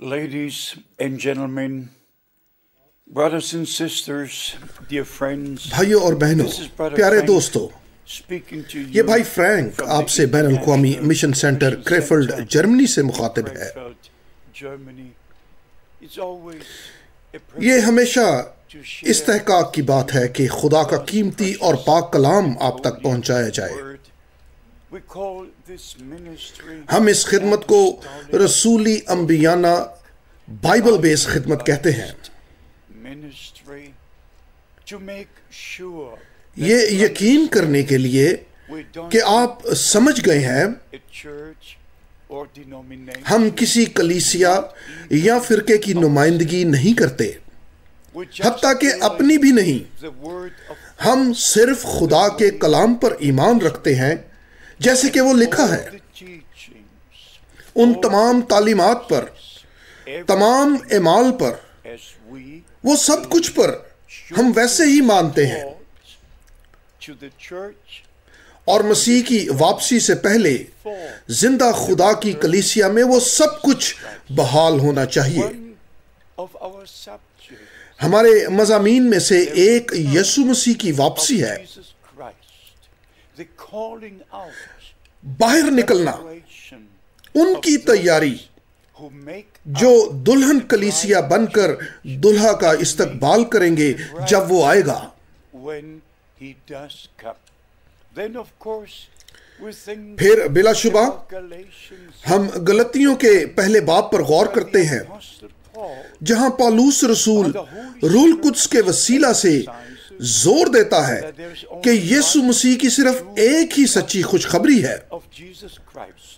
Ladies and gentlemen, brothers and sisters, dear friends, بھائیوں اور بہنوں، this is Brother پیارے Frank دوستو، speaking to you یہ بھائی فرینک from آپ the سے بین الاقوامی International mission centre Mission کریفلڈ Center Germany سے مخاطب ہے۔ Krefeld, Germany. It's always a یہ privilege ہمیشہ to share استحقاق کی بات ہے کہ خدا کا قیمتی اور پاک کلام آپ تک پہنچایا جائے۔ word. We call this ministry ہم اس خدمت کو رسولی انبیانہ بائبل بیس خدمت کہتے ہیں۔ ministry to make sure یہ یقین کرنے کے لیے we don't کہ آپ سمجھ گئے ہیں a church or denomination. ہم کسی کلیسیا یا فرقے کی نمائندگی نہیں کرتے، We just حتیٰ کہ relay اپنی بھی نہیں۔ the word of ہم صرف خدا کے کلام پر ایمان رکھتے ہیں جیسے کہ وہ لکھا ہے، the teachings ان تمام تعلیمات پر، تمام اعمال پر، as we وہ سب کچھ پر ہم ویسے ہی مانتے ہیں۔ to the church اور مسیح کی واپسی سے پہلے زندہ خدا کی کلیسیا میں وہ سب کچھ بحال ہونا چاہیے۔ one of our subjects ہمارے مضامین میں سے ایک یسوع مسیح کی واپسی ہے، Jesus Christ, the calling out, باہر نکلنا، preparation ان کی تیاری who make جو دلہن کلیسیا بن کر دلہا کا استقبال کریں گے جب وہ آئے گا۔ when he does come. Then of course we think پھر بلا شبہ about Galatians, ہم غلطیوں کے پہلے باب پر غور کرتے ہیں، Apostle Paul جہاں پالوس رسول روح القدس کے وسیلہ سے زور دیتا ہے کہ یسوع مسیح کی صرف ایک ہی سچی خوشخبری ہے، of Jesus Christ.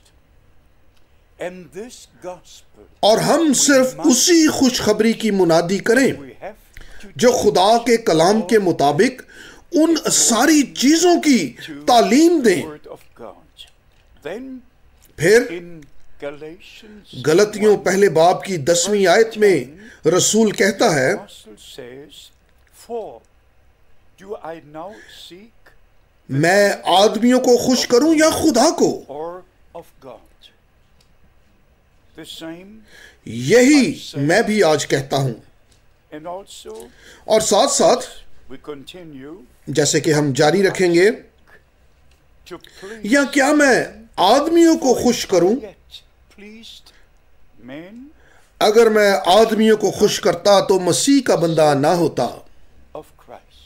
And this gospel اور ہم صرف اسی خوشخبری کی منادی کریں we have to جو خدا کے کلام کے مطابق ان ساری چیزوں کی تعلیم دیں۔ word of God. Then پھر in Galatians غلطیوں پہلے باب کی 10ویں آیت میں رسول کہتا ہے، Apostle says, for do I now seek میں آدمیوں کو خوش کروں یا خدا کو؟ or of God? The same, یہی میں بھی آج کہتا ہوں۔ and also اور ساتھ ساتھ we continue جیسے کہ ہم جاری رکھیں گے، to please یا کیا میں آدمیوں کو خوش کروں؟ yet pleased men اگر میں آدمیوں کو خوش کرتا تو مسیح کا بندہ نہ ہوتا۔ of Christ.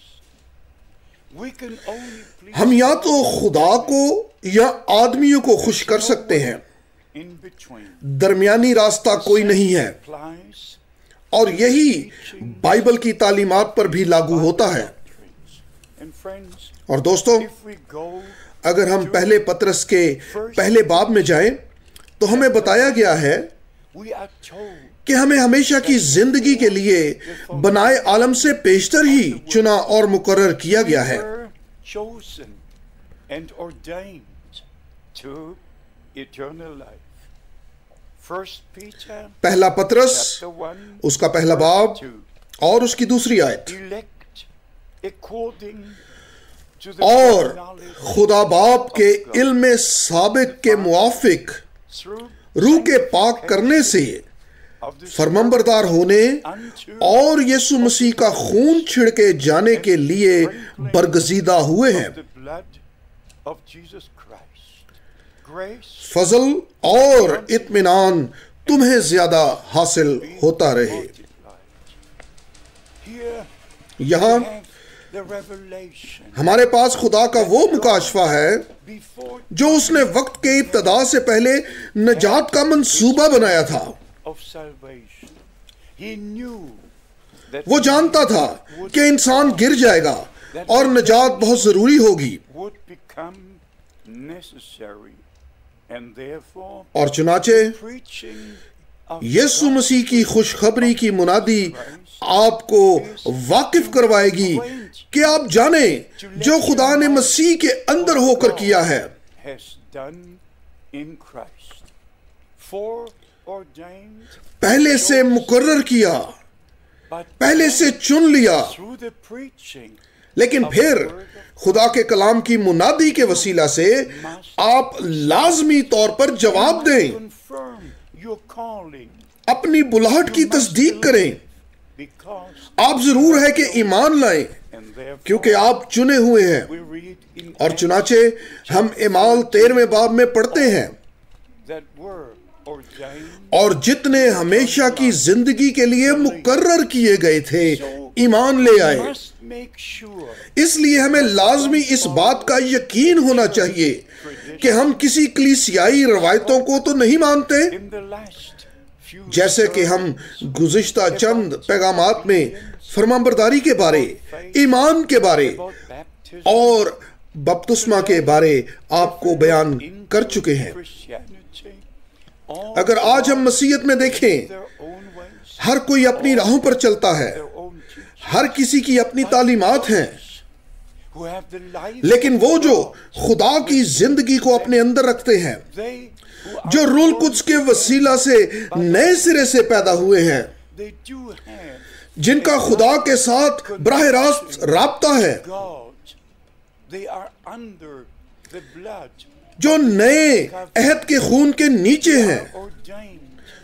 We can only please ہم یا تو خدا کو یا آدمیوں کو خوش کر سکتے ہیں، in between. درمیانی راستہ کوئی نہیں ہے، Applies اور یہی بائبل کی تعلیمات پر بھی لاگو ہوتا ہے۔ doctrines. And friends, اور دوستو، if we go اگر ہم پہلے پطرس کے پہلے باب میں جائیں تو ہمیں بتایا گیا ہے we are told کہ ہمیں ہمیشہ کی زندگی کے لیے بنائے عالم سے پیشتر ہی چنا اور مقرر کیا گیا ہے۔ were chosen and ordained to eternal life. First Peter پہلا پطرس chapter 1 اس کا پہلا باب 2. اور اس کی دوسری آیت، Elect according to the اور knowledge خدا باپ کے علم سابق کے موافق through روح کے پاک کرنے سے of the فرمانبردار ہونے unto اور یسوع مسیح کا خون چھڑکے جانے کے لیے برگزیدہ ہوئے ہیں۔ the blood of Jesus Christ. Grace فضل اور اطمینان تمہیں زیادہ حاصل ہوتا رہے۔ multiplied. Here یہاں we have the revelation ہمارے پاس خدا کا وہ مکاشفہ ہے before جو اس نے وقت کے ابتدا سے پہلے نجات کا منصوبہ بنایا تھا۔ of salvation. He knew that وہ جانتا تھا کہ انسان گر جائے گا اور نجات بہت ضروری ہوگی، would become necessary, and therefore اور چنانچہ preaching of یسوع مسیح کی خوشخبری کی منادی آپ کو واقف کروائے گی کہ آپ جانیں جو خدا نے مسیح کے اندر ہو کر کیا ہے، has done in Christ. Foreordained پہلے سے مقرر کیا، but پہلے سے چن لیا، through the preaching لیکن پھر خدا کے کلام کی منادی کے وسیلہ سے آپ لازمی طور پر جواب دیں، confirm your calling اپنی بلاہٹ کی تصدیق کریں. آپ ضرور ہے کہ ایمان لائیں کیونکہ آپ چنے ہوئے ہیں. اور چنانچہ ہم اعمال 13 باب میں پڑھتے ہیں اور جتنے ہمیشہ کی زندگی کے لیے مقرر کیے گئے تھے ایمان لے آئے. اس لیے ہمیں لازمی اس بات کا یقین ہونا چاہیے کہ ہم کسی کلیسیائی روایتوں کو تو نہیں مانتے. جیسے کہ ہم گزشتہ چند پیغامات میں فرمانبرداری کے بارے، ایمان کے بارے اور بپتسمہ کے بارے آپ کو بیان کر چکے ہیں. اگر آج ہم مسیحیت میں دیکھیں، ہر کوئی اپنی راہوں پر چلتا ہے، ہر کسی کی اپنی تعلیمات ہیں، لیکن وہ جو خدا کی زندگی کو اپنے اندر رکھتے ہیں، جو روح القدس کے وسیلہ سے نئے سرے سے پیدا ہوئے ہیں، جن کا خدا کے ساتھ براہ راست رابطہ ہے، جو نئے عہد کے خون کے نیچے ہیں،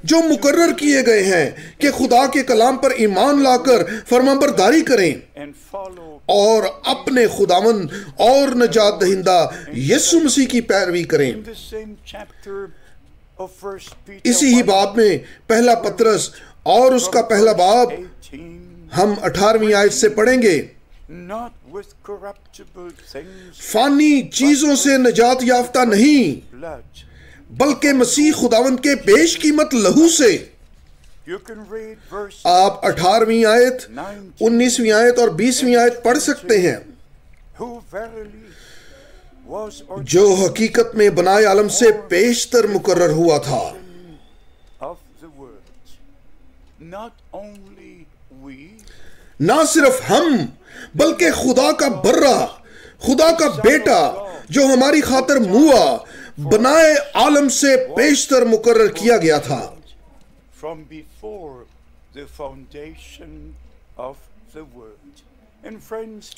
جو مقرر کیے گئے ہیں کہ خدا کے کلام پر ایمان لا کر فرمانبرداری کریں اور اپنے خداوند اور نجات دہندہ یسوع مسیح کی پیروی کریں. اسی ہی باب میں پہلا پطرس اور اس کا پہلا باب ہم 18ویں آیت سے پڑھیں گے. فانی چیزوں سے نجات یافتہ نہیں بلکہ مسیح خداوند کے بیش قیمت لہو سے. آپ 18ویں آیت، 19ویں آیت اور 20ویں آیت پڑھ سکتے ہیں. جو حقیقت میں بنائے عالم سے پیشتر مقرر ہوا تھا. نہ صرف ہم بلکہ خدا کا برہ، خدا کا بیٹا جو ہماری خاطر موا بنائے عالم سے پیشتر مقرر کیا گیا تھا.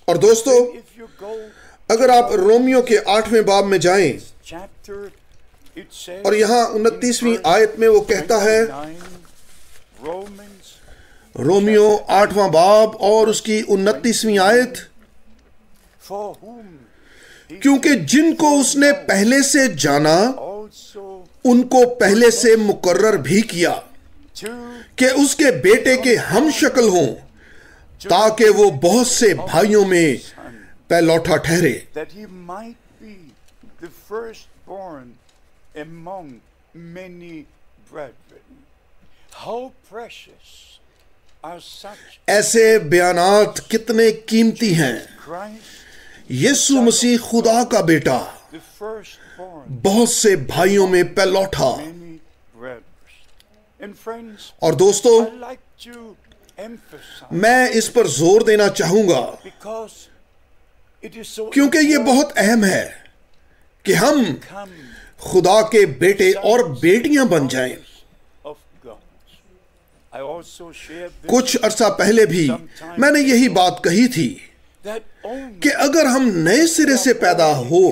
اور دوستو، اگر آپ رومیو کے 8ویں باب میں جائیں اور یہاں 29ویں آیت میں وہ کہتا ہے، رومیو 8واں باب اور اس کی 29ویں آیت، کیونکہ جن کو اس نے پہلے سے جانا ان کو پہلے سے مقرر بھی کیا کہ اس کے بیٹے کے ہم شکل ہوں تاکہ وہ بہت سے بھائیوں میں پہلوٹا ٹھہرے. ایسے بیانات کتنے قیمتی ہیں. یسوع مسیح خدا کا بیٹا بہت سے بھائیوں میں پہلوٹا. اور دوستو، میں اس پر زور دینا چاہوں گا کیونکہ یہ بہت اہم ہے کہ ہم خدا کے بیٹے اور بیٹیاں بن جائیں. کچھ عرصہ پہلے بھی میں نے یہی بات کہی تھی کہ اگر ہم نئے سرے سے پیدا ہو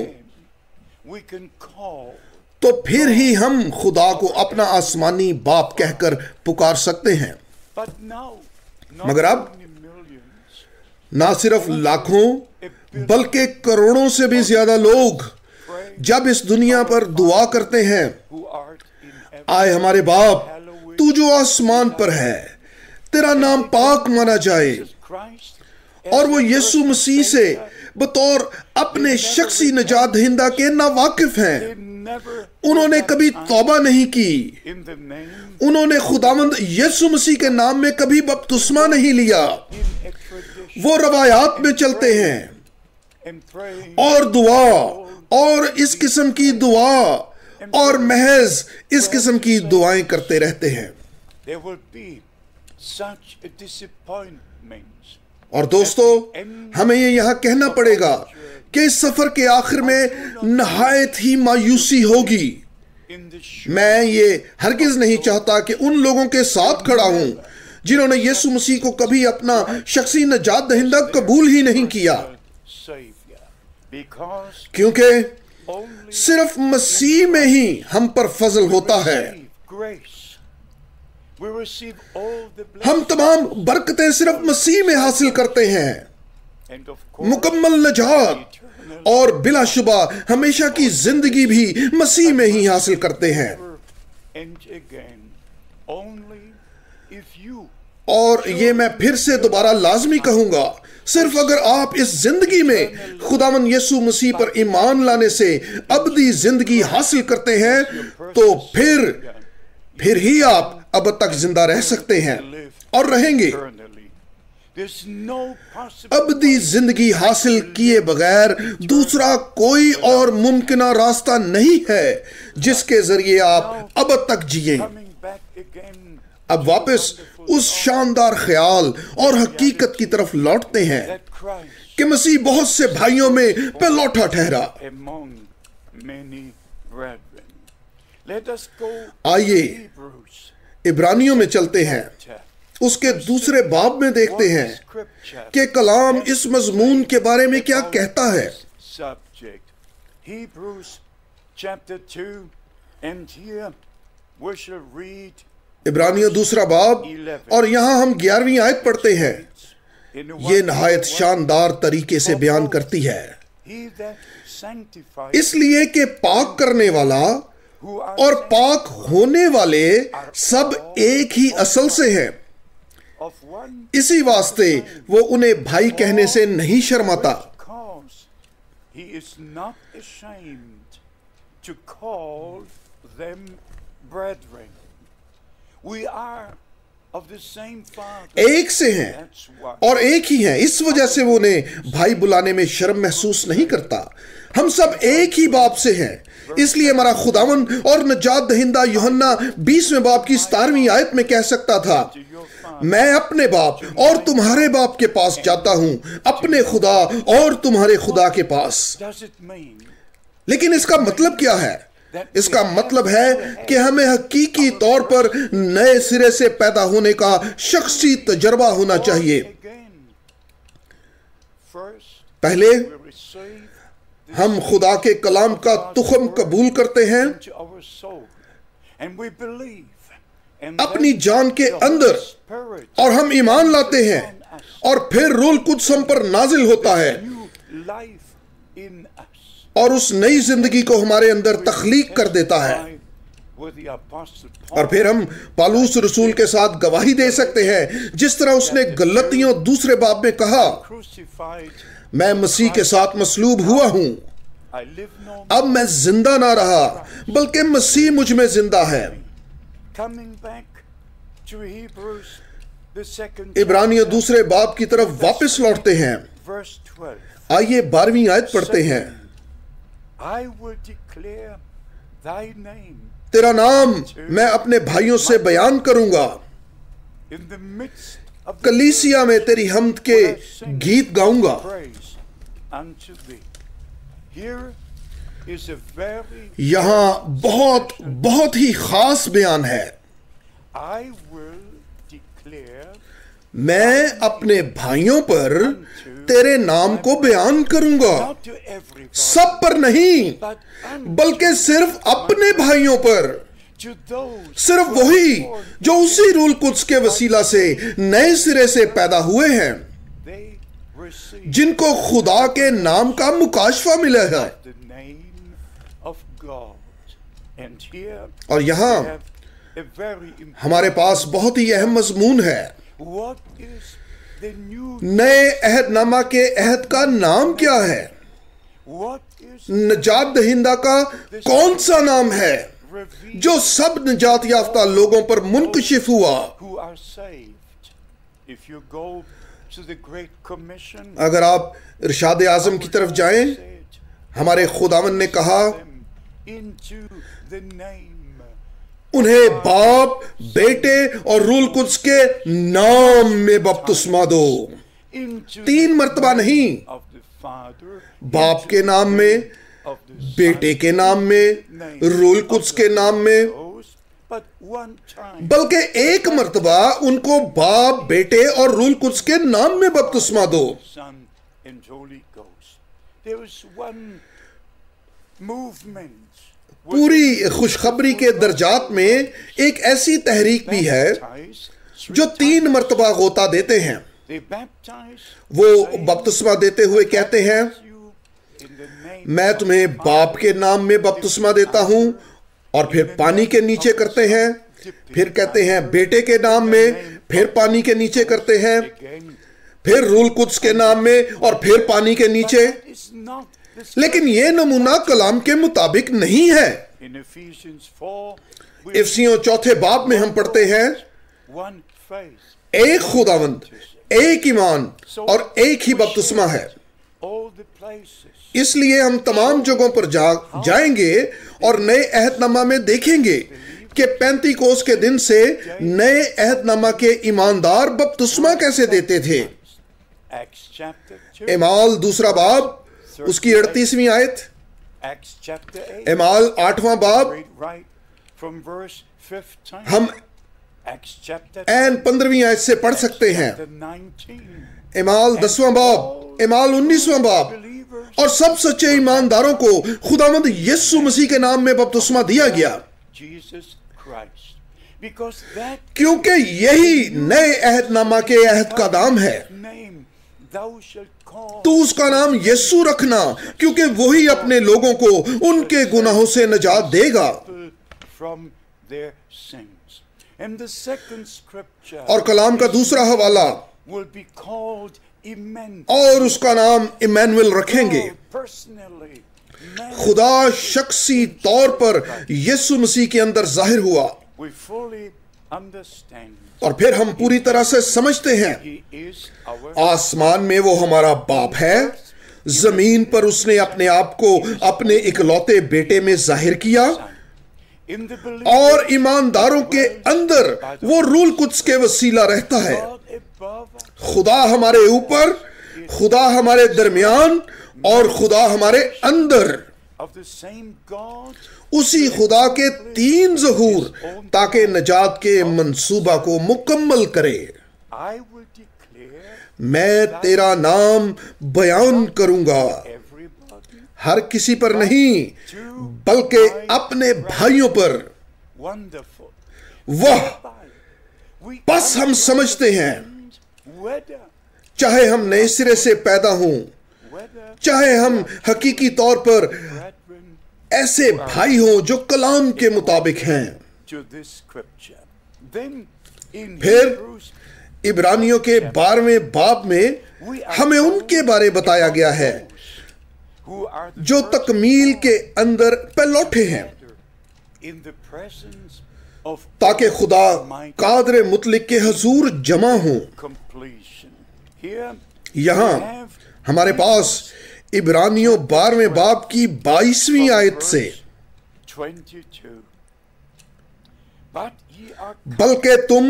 تو پھر ہی ہم خدا کو اپنا آسمانی باپ کہہ کر پکار سکتے ہیں. مگر اب نہ صرف لاکھوں بلکہ کروڑوں سے بھی زیادہ لوگ جب اس دنیا پر دعا کرتے ہیں، آئے ہمارے باپ تو جو آسمان پر ہے، تیرا نام پاک مانا جائے، اور وہ یسوع مسیح سے بطور اپنے شخصی نجات دہندہ کے ناواقف ہیں. انہوں نے کبھی توبہ نہیں کی، انہوں نے خداوند یسوع مسیح کے نام میں کبھی بپتسمہ نہیں لیا. وہ روایات میں چلتے ہیں اور دعا اور اس قسم کی دعا اور محض اس قسم کی دعائیں کرتے رہتے ہیں. اور دوستو، ہمیں یہ یہاں کہنا پڑے گا کہ اس سفر کے آخر میں نہایت ہی مایوسی ہوگی. میں یہ ہرگز نہیں چاہتا کہ ان لوگوں کے ساتھ کھڑا ہوں جنہوں نے یسوع مسیح کو کبھی اپنا شخصی نجات دہندہ قبول ہی نہیں کیا، کیونکہ صرف مسیح میں ہی ہم پر فضل ہوتا ہے. ہم تمام برکتیں صرف مسیح میں حاصل کرتے ہیں، مکمل نجات اور بلا شبہ ہمیشہ کی زندگی بھی مسیح میں ہی حاصل کرتے ہیں۔ اور یہ میں پھر سے دوبارہ لازمی کہوں گا، صرف اگر آپ اس زندگی میں خداوند یسوع مسیح پر ایمان لانے سے ابدی زندگی حاصل کرتے ہیں تو پھر ہی آپ اب تک زندہ رہ سکتے ہیں اور رہیں گے۔ ابدی زندگی حاصل کیے بغیر دوسرا کوئی اور ممکنہ راستہ نہیں ہے جس کے ذریعے آپ اب تک جئیں۔ اب واپس اس شاندار خیال اور حقیقت کی طرف لوٹتے ہیں کہ مسیح بہت سے بھائیوں میں پلوٹا ٹھہرا۔ آئیے عبرانیوں میں چلتے ہیں، اس کے دوسرے باب میں دیکھتے ہیں کہ کلام اس مضمون کے بارے میں کیا کہتا ہے۔ عبرانیوں دوسرا باب، اور یہاں ہم 11ویں آیت پڑھتے ہیں۔ یہ نہایت شاندار طریقے سے بیان کرتی ہے، اس لیے کہ پاک کرنے والا اور پاک ہونے والے سب ایک ہی اصل سے ہیں، اسی واسطے وہ انہیں بھائی کہنے سے نہیں شرماتا۔ ایک سے ہیں اور ایک ہی ہیں، اس وجہ سے وہ انہیں بھائی بلانے میں شرم محسوس نہیں کرتا۔ ہم سب ایک ہی باپ سے ہیں، اس لیے ہمارا خداوند اور نجات دہندہ یوحنا 20ویں باب کی 17ویں آیت میں کہہ سکتا تھا، میں اپنے باپ اور تمہارے باپ کے پاس جاتا ہوں، اپنے خدا اور تمہارے خدا کے پاس۔ لیکن اس کا مطلب کیا ہے؟ اس کا مطلب ہے کہ ہمیں حقیقی طور پر نئے سرے سے پیدا ہونے کا شخصی تجربہ ہونا چاہیے۔ پہلے ہم خدا کے کلام کا تخم قبول کرتے ہیں، اپنی جان کے اندر، اور ہم ایمان لاتے ہیں، اور پھر روح القدس ہم پر نازل ہوتا ہے اور اس نئی زندگی کو ہمارے اندر تخلیق کر دیتا ہے۔ اور پھر ہم پالوس رسول کے ساتھ گواہی دے سکتے ہیں، جس طرح اس نے گلتیوں دوسرے باب میں کہا، میں مسیح کے ساتھ مصلوب ہوا ہوں، اب میں زندہ نہ رہا بلکہ مسیح مجھ میں زندہ ہے۔ عبرانیوں دوسرے باب کی طرف واپس لوٹتے ہیں، آئیے 12ویں آیت پڑھتے ہیں۔ تیرا نام میں اپنے بھائیوں سے بیان کروں گا، کلیسیا میں تیری حمد کے گیت گاؤں گا۔ یہاں بہت ہی خاص بیان ہے، میں اپنے بھائیوں پر تیرے نام کو بیان کروں گا، سب پر نہیں بلکہ صرف اپنے بھائیوں پر، صرف وہی جو اسی روح القدس کے وسیلہ سے نئے سرے سے پیدا ہوئے ہیں، جن کو خدا کے نام کا مکاشفہ ملا ہے۔ اور یہاں ہمارے پاس بہت ہی اہم مضمون ہے، نئے عہد نامہ کے عہد کا نام کیا ہے؟ نجات دہندہ کا کون سا نام ہے جو سب نجات یافتہ لوگوں پر منکشف ہوا؟ اگر آپ ارشاد اعظم کی طرف جائیں، ہمارے خداوند نے کہا، انہیں باپ، بیٹے اور روح القدس کے نام میں بپتسمہ دو۔ 3 مرتبہ نہیں، باپ کے نام میں، بیٹے کے نام میں، روح القدس کے نام میں، بلکہ 1 مرتبہ ان کو باپ، بیٹے اور روح القدس کے نام میں بپتسمہ دو۔ پوری خوشخبری کے درجات میں ایک ایسی تحریک بھی ہے جو 3 مرتبہ غوطہ دیتے ہیں. وہ بپتسمہ دیتے ہوئے کہتے ہیں میں تمہیں باپ کے نام میں بپتسمہ دیتا ہوں، اور پھر پانی کے نیچے کرتے ہیں، پھر کہتے ہیں بیٹے کے نام میں، پھر پانی کے نیچے کرتے ہیں، پھر روح القدس کے نام میں، اور پھر پانی کے نیچے. لیکن یہ نمونہ کلام کے مطابق نہیں ہے. افسیوں 4 باب میں ہم پڑھتے ہیں ایک خداوند، ایک ایمان اور ایک ہی بپتسمہ ہے. اس لیے ہم تمام جگہوں پر جائیں گے اور نئے عہد نامہ میں دیکھیں گے کہ پینتیکوس کے دن سے نئے عہد نامہ کے ایماندار بپتسمہ کیسے دیتے تھے. اعمال 2 باب اس کی 38ویں آیت، اعمال 8واں باب ہم این 15ویں آیت سے پڑھ سکتے ہیں، اعمال 10واں باب، اعمال 19واں باب. اور سب سچے ایمانداروں کو خداوند یسوع مسیح کے نام میں بپتسمہ دیا گیا، کیونکہ یہی نئے عہد نامہ کے عہد کا نام ہے. تو اس کا نام یسوع رکھنا، کیونکہ وہی اپنے لوگوں کو ان کے گناہوں سے نجات دے گا. اور کلام کا دوسرا حوالہ اور اس کا نام ایمینویل رکھیں گے. خدا شخصی طور پر یسوع مسیح کے اندر ظاہر ہوا، اور پھر ہم پوری طرح سے سمجھتے ہیں آسمان میں وہ ہمارا باپ ہے، زمین پر اس نے اپنے آپ کو اپنے اکلوتے بیٹے میں ظاہر کیا، اور ایمانداروں کے اندر وہ روح القدس کے وسیلہ رہتا ہے. خدا ہمارے اوپر، خدا ہمارے درمیان، اور خدا ہمارے اندر، اسی خدا کے 3 ظہور تاکہ نجات کے منصوبہ کو مکمل کرے. میں تیرا نام بیان کروں گا، ہر کسی پر نہیں بلکہ اپنے بھائیوں پر. وہ بس ہم سمجھتے ہیں چاہے ہم نئے سرے سے پیدا ہوں، چاہے ہم حقیقی طور پر ایسے بھائی ہوں جو کلام کے مطابق ہیں. پھر عبرانیوں کے 12ویں باب میں ہمیں ان کے بارے بتایا گیا ہے جو تکمیل کے اندر پہلوٹے ہیں، تاکہ خدا قادر مطلق کے حضور جمع ہوں. یہاں ہمارے پاس عبرانیوں 12ویں باب کی 22ویں آیت سے، بلکہ تم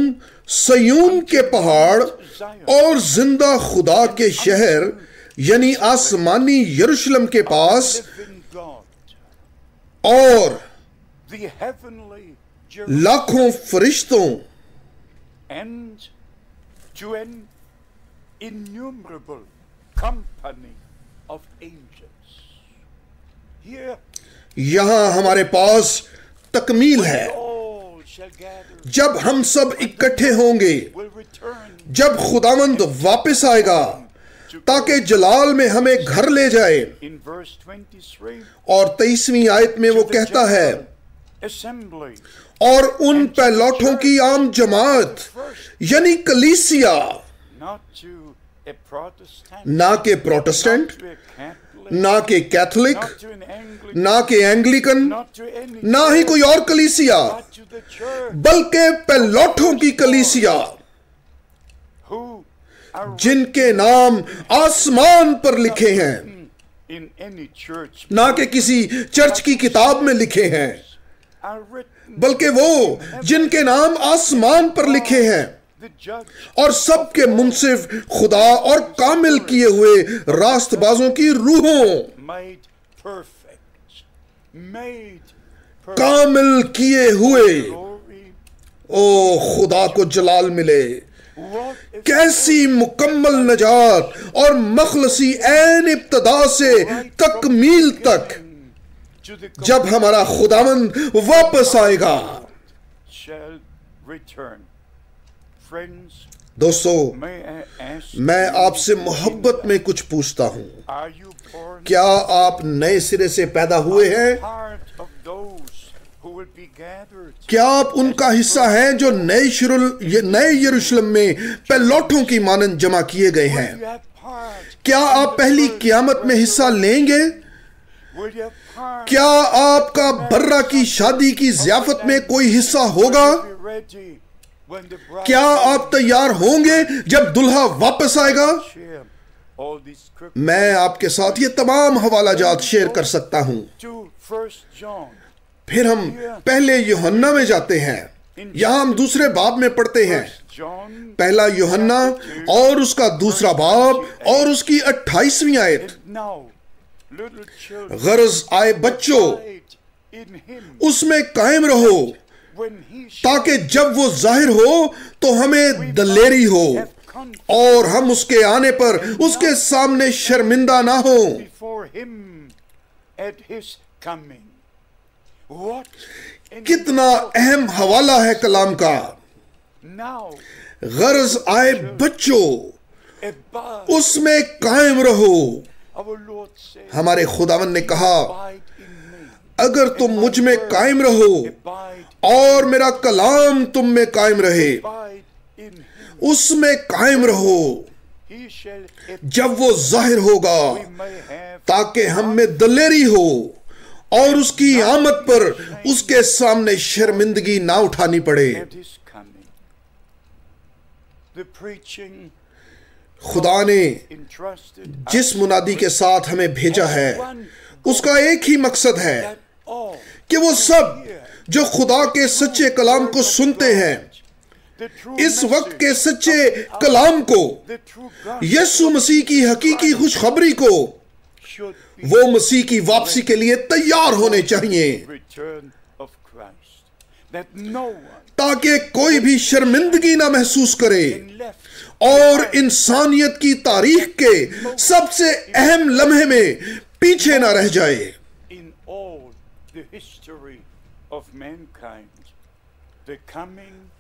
سیون کے پہاڑ اور زندہ خدا کے شہر یعنی آسمانی یروشلم کے پاس اور لاکھوں فرشتوں یہاں ہمارے پاس تکمیل ہے. جب ہم سب اکٹھے ہوں گے، جب خداوند واپس آئے گا تاکہ جلال میں ہمیں گھر لے جائے. اور 23ویں آیت میں وہ کہتا ہے اور ان پہلوٹوں کی عام جماعت یعنی کلیسیا، نہ کہ پروٹسٹنٹ، نہ کہ کیتھولک، نہ کہ اینگلیکن، نہ ہی کوئی اور کلیسیا، بلکہ پہلوٹوں کی کلیسیا جن کے نام آسمان پر لکھے ہیں، نہ کہ کسی چرچ کی کتاب میں لکھے ہیں، بلکہ وہ جن کے نام آسمان پر لکھے ہیں، اور سب کے منصف خدا اور کامل کیے ہوئے راست بازوں کی روحوں، کامل کیے ہوئے. او خدا کو جلال ملے. کیسی مکمل نجات اور مخلصی عین ابتدا سے تکمیل تک جب ہمارا خداوند واپس آئے گا۔ دوستو، میں آپ سے محبت میں کچھ پوچھتا ہوں، کیا آپ نئے سرے سے پیدا ہوئے ہیں؟ کیا آپ ان کا حصہ ہیں جو نئے یروشلم میں پہلوٹوں کی مانند جمع کیے گئے ہیں؟ کیا آپ پہلی قیامت میں حصہ لیں گے؟ کیا آپ کا برہ کی شادی کی ضیافت میں کوئی حصہ ہوگا؟ کیا آپ تیار ہوں گے جب دلہا واپس آئے گا؟ میں آپ کے ساتھ یہ تمام حوالہ جات شیئر کر سکتا ہوں۔ پھر ہم پہلے یوحنا میں جاتے ہیں۔ یہاں ہم دوسرے باب میں پڑھتے ہیں، پہلا یوحنا اور اس کا دوسرا باب اور اس کی 28ویں آیت۔ غرض آئے بچوں، اس میں قائم رہو، تاکہ جب وہ ظاہر ہو تو ہمیں دلیری ہو اور ہم اس کے آنے پر اس کے سامنے شرمندہ نہ ہوں۔ کتنا اہم حوالہ ہے کلام کا۔ غرض آئے بچوں، اس میں قائم رہو۔ ہمارے خداوند نے کہا، اگر تم مجھ میں قائم رہو اور میرا کلام تم میں قائم رہے، اس میں قائم رہو، جب وہ ظاہر ہوگا تاکہ ہم میں دلیری ہو اور اس کی آمد پر اس کے سامنے شرمندگی نہ اٹھانی پڑے۔ خدا نے جس منادی کے ساتھ ہمیں بھیجا ہے، اس کا ایک ہی مقصد ہے کہ وہ سب جو خدا کے سچے کلام کو سنتے ہیں، اس وقت کے سچے کلام کو، یسوع مسیح کی حقیقی خوشخبری کو، وہ مسیح کی واپسی کے لیے تیار ہونے چاہیے، تاکہ کوئی بھی شرمندگی نہ محسوس کرے اور انسانیت کی تاریخ کے سب سے اہم لمحے میں پیچھے نہ رہ جائے۔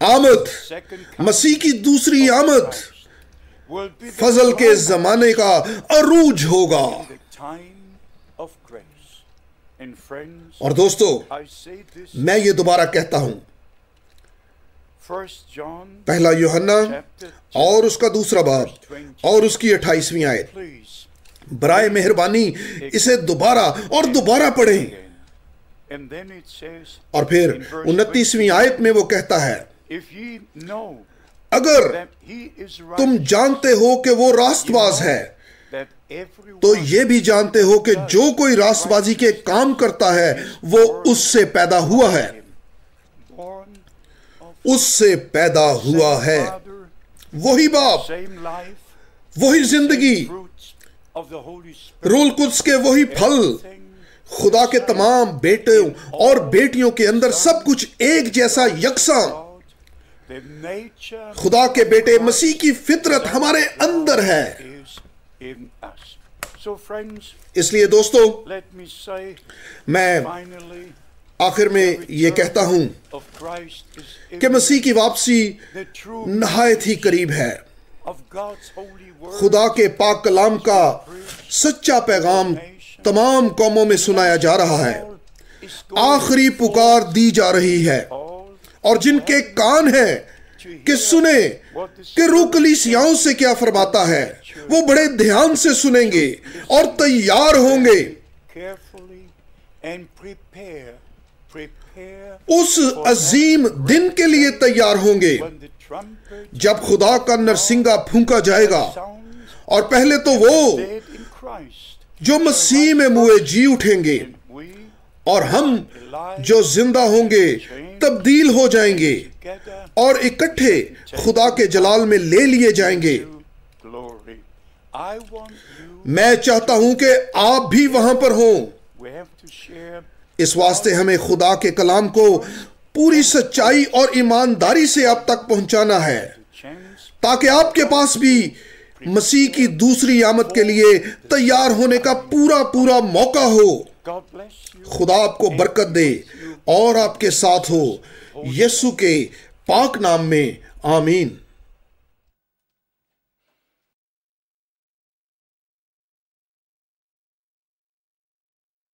آمد، مسیح کی دوسری آمد، فضل کے زمانے کا عروج ہوگا۔ اور دوستو، میں یہ دوبارہ کہتا ہوں، پہلا یوحنا اور اس کا دوسرا باب اور اس کی 28ویں آیت، برائے مہربانی اسے دوبارہ اور دوبارہ پڑھیں۔ اور پھر 29ویں آیت میں وہ کہتا ہے، اگر تم جانتے ہو کہ وہ راست باز ہے، تو یہ بھی جانتے ہو کہ جو کوئی راست بازی کے کام کرتا ہے وہ اس سے پیدا ہوا ہے، اس سے پیدا ہوا ہے۔ وہی باپ، وہی زندگی، روح القدس کے وہی پھل، خدا کے تمام بیٹوں اور بیٹیوں کے اندر سب کچھ ایک جیسا یکساں۔ خدا کے بیٹے مسیح کی فطرت ہمارے اندر ہے۔ اس لیے دوستو، میں آخر میں یہ کہتا ہوں کہ مسیح کی واپسی نہایت ہی قریب ہے۔ خدا کے پاک کلام کا سچا پیغام تمام قوموں میں سنایا جا رہا ہے، آخری پکار دی جا رہی ہے، اور جن کے کان ہیں کہ سنیں کہ روح کلیسیاؤں سے کیا فرماتا ہے، وہ بڑے دھیان سے سنیں گے اور تیار ہوں گے، اس عظیم دن کے لیے تیار ہوں گے جب خدا کا نرسنگا پھونکا جائے گا، اور پہلے تو وہ جو مسیح میں موئے جی اٹھیں گے، اور ہم جو زندہ ہوں گے تبدیل ہو جائیں گے اور اکٹھے خدا کے جلال میں لے لیے جائیں گے۔ میں چاہتا ہوں کہ آپ بھی وہاں پر ہوں۔ اس واسطے ہمیں خدا کے کلام کو پوری سچائی اور ایمانداری سے آپ تک پہنچانا ہے، تاکہ آپ کے پاس بھی مسیح کی دوسری آمد کے لیے تیار ہونے کا پورا موقع ہو۔ خدا آپ کو برکت دے اور آپ کے ساتھ ہو، یسوع کے پاک نام میں آمین۔